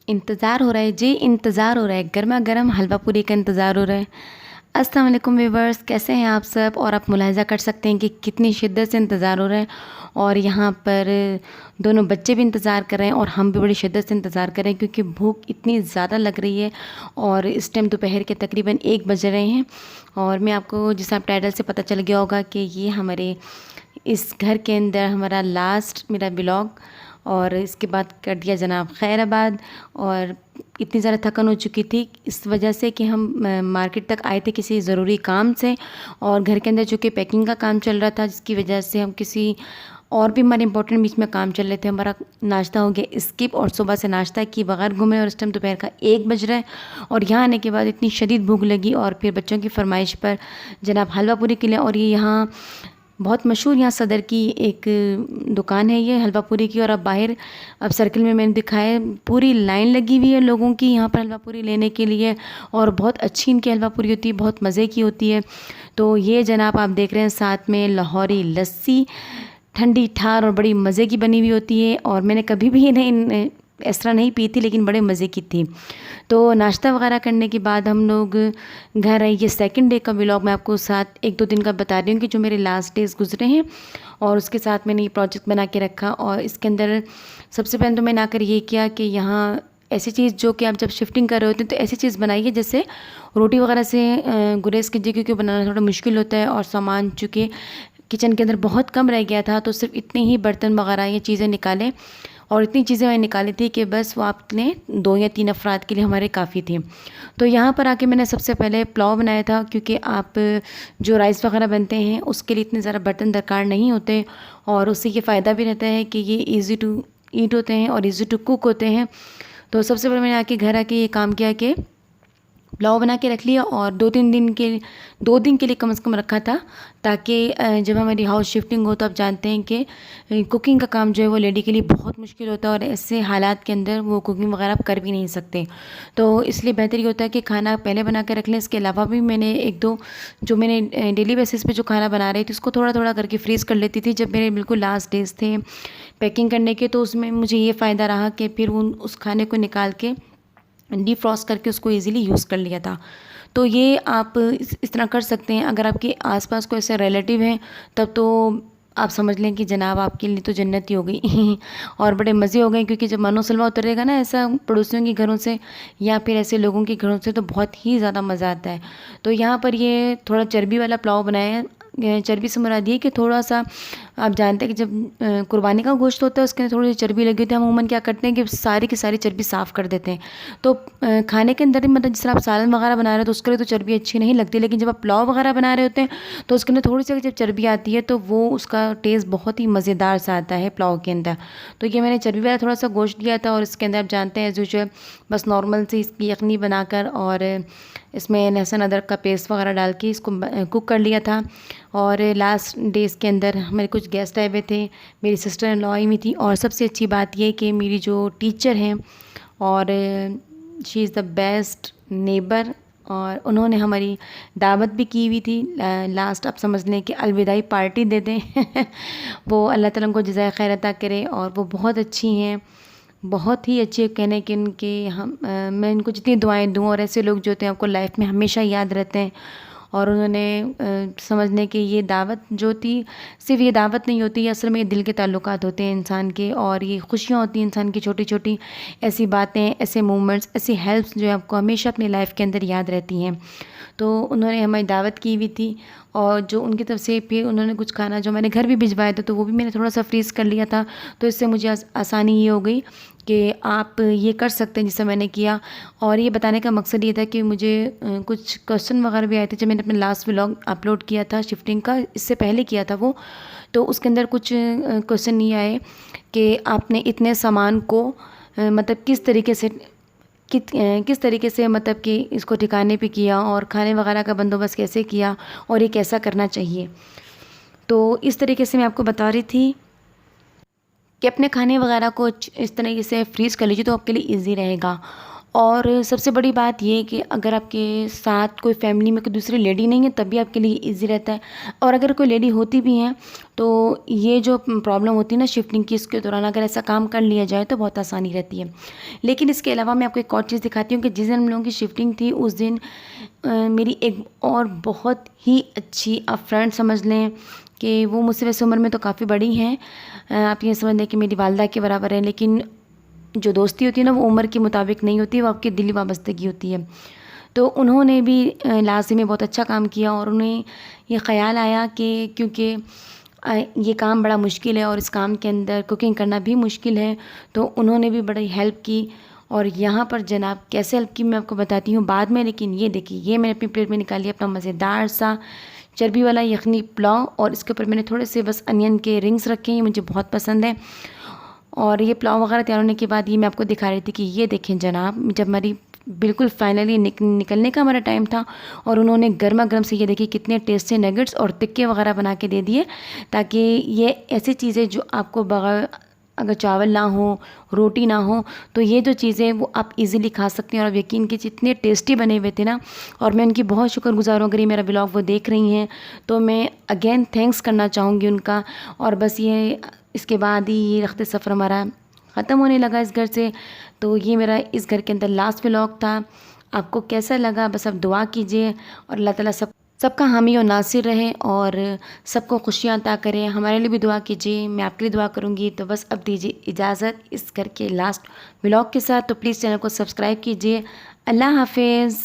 इंतज़ार हो रहा है जी, इंतज़ार हो रहा है, गरमा गरम हलवा पूरी का इंतज़ार हो रहा है। अस्सलाम वालेकुम व्यूवर्स, कैसे हैं आप सब। और आप मुलाहिज़ा कर सकते हैं कि कितनी शिद्दत से इंतज़ार हो रहा है। और यहाँ पर दोनों बच्चे भी इंतज़ार कर रहे हैं और हम भी बड़ी शिद्दत से इंतज़ार कर रहे हैं, क्योंकि भूख इतनी ज़्यादा लग रही है। और इस टाइम दोपहर के तकरीबन 1 बज रहे हैं। और मैं आपको, जैसा आप टाइटल से पता चल गया होगा, कि ये हमारे इस घर के अंदर हमारा लास्ट मेरा व्लॉग। और इसके बाद कर दिया जनाब खैराबाद। और इतनी ज़्यादा थकन हो चुकी थी इस वजह से कि हम मार्केट तक आए थे किसी ज़रूरी काम से। और घर के अंदर चूँकि पैकिंग का काम चल रहा था, जिसकी वजह से हम किसी और भी हमारे इंपॉर्टेंट बीच में काम चल रहे थे। हमारा नाश्ता हो गया स्किप, और सुबह से नाश्ता किए बगैर घूमे, और इस टाइम दोपहर का 1 बज रहा है। और यहाँ आने के बाद इतनी शदीद भूख लगी, और फिर बच्चों की फरमाइश पर जनाब हलवा पूरी के लिए। और ये यहाँ बहुत मशहूर, यहाँ सदर की एक दुकान है ये हलवा पूरी की। और अब बाहर, अब सर्किल में मैंने दिखाया है, पूरी लाइन लगी हुई है लोगों की यहाँ पर हलवा पूरी लेने के लिए। और बहुत अच्छी इनकी हलवा पूरी होती है, बहुत मज़े की होती है। तो ये जनाब आप देख रहे हैं, साथ में लाहौरी लस्सी, ठंडी ठार और बड़ी मज़े की बनी हुई होती है। और मैंने कभी भी इन्हें इस तरह नहीं पी थी, लेकिन बड़े मज़े की थी। तो नाश्ता वगैरह करने के बाद हम लोग घर आए। ये सेकंड डे का व्लॉग मैं आपको साथ 1-2 दिन का बता रही हूँ, कि जो मेरे लास्ट डेज़ गुजरे हैं। और उसके साथ मैंने ये प्रोजेक्ट बना के रखा। और इसके अंदर सबसे पहले तो मैंने आकर ये किया कि यहाँ ऐसी चीज़ जो कि आप जब शिफ्टिंग कर रहे होते हैं तो ऐसी चीज़ बनाइए जैसे रोटी वगैरह से गुरेज कीजिए, क्योंकि बनाना थोड़ा मुश्किल होता है। और सामान चूँकि किचन के अंदर बहुत कम रह गया था, तो सिर्फ इतने ही बर्तन वगैरह ये चीज़ें निकालें। और इतनी चीज़ें मैंने निकाली थी कि बस वो आपने 2 या 3 अफराद के लिए हमारे काफ़ी थी। तो यहाँ पर आके मैंने सबसे पहले पुलाव बनाया था, क्योंकि आप जो राइस वगैरह बनते हैं उसके लिए इतने ज़्यादा बर्तन दरकार नहीं होते। और उससे ये फ़ायदा भी रहता है कि ये ईज़ी टू ईट होते हैं और ईज़ी टू कुक होते हैं। तो सबसे पहले मैंने आके घर आके ये काम किया कि पुलाव बना के रख लिया। और 2 दिन के लिए कम से कम रखा था, ताकि जब हमारी हाउस शिफ्टिंग हो, तो आप जानते हैं कि कुकिंग का काम जो है वो लेडी के लिए बहुत मुश्किल होता है। और ऐसे हालात के अंदर वो कुकिंग वगैरह आप कर भी नहीं सकते। तो इसलिए बेहतर ये होता है कि खाना पहले बना के रख लें। इसके अलावा भी मैंने 1-2 जो मैंने डेली बेसिस पे जो खाना बना रही थी, उसको थोड़ा थोड़ा करके फ्रीज़ कर लेती थी, जब मेरे बिल्कुल लास्ट डेज थे पैकिंग करने के। तो उसमें मुझे ये फ़ायदा रहा कि फिर उस खाने को निकाल के डीफ्रॉस्ट करके उसको इजीली यूज़ कर लिया था। तो ये आप इस तरह कर सकते हैं। अगर आपके आसपास कोई ऐसे रिलेटिव हैं, तब तो आप समझ लें कि जनाब आपके लिए तो जन्नत ही हो गई। और बड़े मज़े हो गए, क्योंकि जब मनो सलवा उतरेगा ना, ऐसा पड़ोसियों के घरों से या फिर ऐसे लोगों के घरों से, तो बहुत ही ज़्यादा मज़ा आता है। तो यहाँ पर ये थोड़ा चर्बी वाला पुलाव बनाया है। चर्बी से मुराद ये कि थोड़ा सा, आप जानते हैं कि जब कुर्बानी का गोश्त होता है उसके अंदर थोड़ी सी चर्बी लगी होती है, हम अमूमन क्या करते हैं कि सारी की सारी चर्बी साफ़ कर देते हैं। तो खाने के अंदर ही, मतलब जिस तरह आप सालन वगैरह बना रहे हो तो उसके लिए तो चर्बी अच्छी नहीं लगती, लेकिन जब आप पुलाव वगैरह बना रहे होते हैं तो उसके अंदर थोड़ी सी जब चर्बी आती है, तो वो उसका टेस्ट बहुत ही मज़ेदार सा आता है पुलाव के अंदर। तो ये मैंने चर्बी वाला थोड़ा सा गोश्त लिया था, और इसके अंदर आप जानते हैं जो बस नॉर्मल सी इसकी यखनी बनाकर, और इसमें लहसुन अदरक का पेस्ट वगैरह डाल के इसको कुक कर लिया था। और लास्ट डेज़ के अंदर मेरे कुछ गेस्ट आए हुए थे, मेरी सिस्टर इन लॉ आई हुई थी। और सबसे अच्छी बात ये कि मेरी जो टीचर हैं, और she is the best neighbour, और उन्होंने हमारी दावत भी की हुई थी। लास्ट आप समझ लें कि अलविदाई पार्टी दे दें। वो अल्लाह ताला उनको जज़ाए खैर अता करे। और वो बहुत अच्छी हैं, बहुत ही अच्छे, कहने कि इनके मैं इनको जितनी दुआएं दूँ, और ऐसे लोग जो होते हैं आपको लाइफ में हमेशा याद रहते हैं। और उन्होंने समझने कि ये दावत जो थी, सिर्फ ये दावत नहीं होती, असल में ये दिल के ताल्लुकात होते हैं इंसान के। और ये खुशियाँ होती हैं इंसान की, छोटी छोटी ऐसी बातें, ऐसे मोमेंट्स, ऐसी हेल्प्स जो आपको हमेशा अपनी लाइफ के अंदर याद रहती हैं। तो उन्होंने हमारी दावत की हुई थी। और जो उनकी तरफ से फिर उन्होंने कुछ खाना जो मैंने घर भी भिजवाया था, तो वो भी मैंने थोड़ा सा फ्रीज़ कर लिया था। तो इससे मुझे आसानी ये हो गई कि आप ये कर सकते हैं जिससे मैंने किया। और ये बताने का मकसद ये था कि मुझे कुछ क्वेश्चन वगैरह भी आए थे, जब मैंने अपना लास्ट व्लॉग अपलोड किया था शिफ्टिंग का, इससे पहले किया था वो। तो उसके अंदर कुछ क्वेश्चन नहीं आए कि आपने इतने सामान को मतलब किस तरीके से मतलब कि इसको ठिकाने पे किया, और खाने वगैरह का बंदोबस्त कैसे किया, और ये कैसा करना चाहिए। तो इस तरीके से मैं आपको बता रही थी कि अपने खाने वगैरह को इस तरीके से फ्रीज़ कर लीजिए, तो आपके लिए ईजी रहेगा। और सबसे बड़ी बात ये कि अगर आपके साथ कोई फैमिली में कोई दूसरी लेडी नहीं है तब भी आपके लिए इजी रहता है, और अगर कोई लेडी होती भी हैं तो ये जो प्रॉब्लम होती है ना शिफ्टिंग की, इसके दौरान अगर ऐसा काम कर लिया जाए तो बहुत आसानी रहती है। लेकिन इसके अलावा मैं आपको एक और चीज़ दिखाती हूँ कि जिस दिन हम लोगों की शिफ्टिंग थी उस दिन मेरी एक और बहुत ही अच्छी, आप फ्रेंड समझ लें कि वो मुझसे वैसे उम्र में तो काफ़ी बड़ी हैं, आप ये समझ लें कि मेरी वालदा के बराबर है, लेकिन जो दोस्ती होती है ना वो उम्र के मुताबिक नहीं होती, वो आपकी दिली वाबस्तगी होती है। तो उन्होंने भी लाज़िम में बहुत अच्छा काम किया, और उन्हें ये ख़्याल आया कि क्योंकि ये काम बड़ा मुश्किल है और इस काम के अंदर कुकिंग करना भी मुश्किल है, तो उन्होंने भी बड़ी हेल्प की। और यहाँ पर जनाब कैसे हेल्प की मैं आपको बताती हूँ बाद में, लेकिन ये देखिए, ये मैंने अपनी प्लेट में निकाली अपना मज़ेदार सा चर्बी वाला यखनी पुलाव, और इसके ऊपर मैंने थोड़े से बस अनियन के रिंग्स रखे हैं, ये मुझे बहुत पसंद है। और ये पुलाव वगैरह तैयार होने के बाद ये मैं आपको दिखा रही थी कि ये देखें जनाब, जब हमारी बिल्कुल फाइनली निकलने का हमारा टाइम था और उन्होंने गर्मा गर्म से ये देखिए कितने टेस्टी नगेट्स और टिक्के वगैरह बना के दे दिए, ताकि ये ऐसी चीज़ें जो आपको बगैर अगर चावल ना हो, रोटी ना हो, तो ये जो चीज़ें वो आप इजीली खा सकते हैं। और यकीन कीजिए इतने टेस्टी बने हुए थे ना, और मैं उनकी बहुत शुक्रगुजार हूँ। अगर ये मेरा व्लॉग वो देख रही हैं तो मैं अगेन थैंक्स करना चाहूँगी उनका। और बस ये इसके बाद ही ये रखते सफ़र हमारा ख़त्म होने लगा इस घर से। तो ये मेरा इस घर के अंदर लास्ट व्लॉग था। आपको कैसा लगा बस आप दुआ कीजिए, और अल्लाह ताला सबका हामी और नासिर रहे और सबको खुशियाँ अता करें। हमारे लिए भी दुआ कीजिए, मैं आपके लिए दुआ करूँगी। तो बस अब दीजिए इजाज़त इस घर के लास्ट व्लॉग के साथ। तो प्लीज़ चैनल को सब्सक्राइब कीजिए। अल्लाह हाफिज़।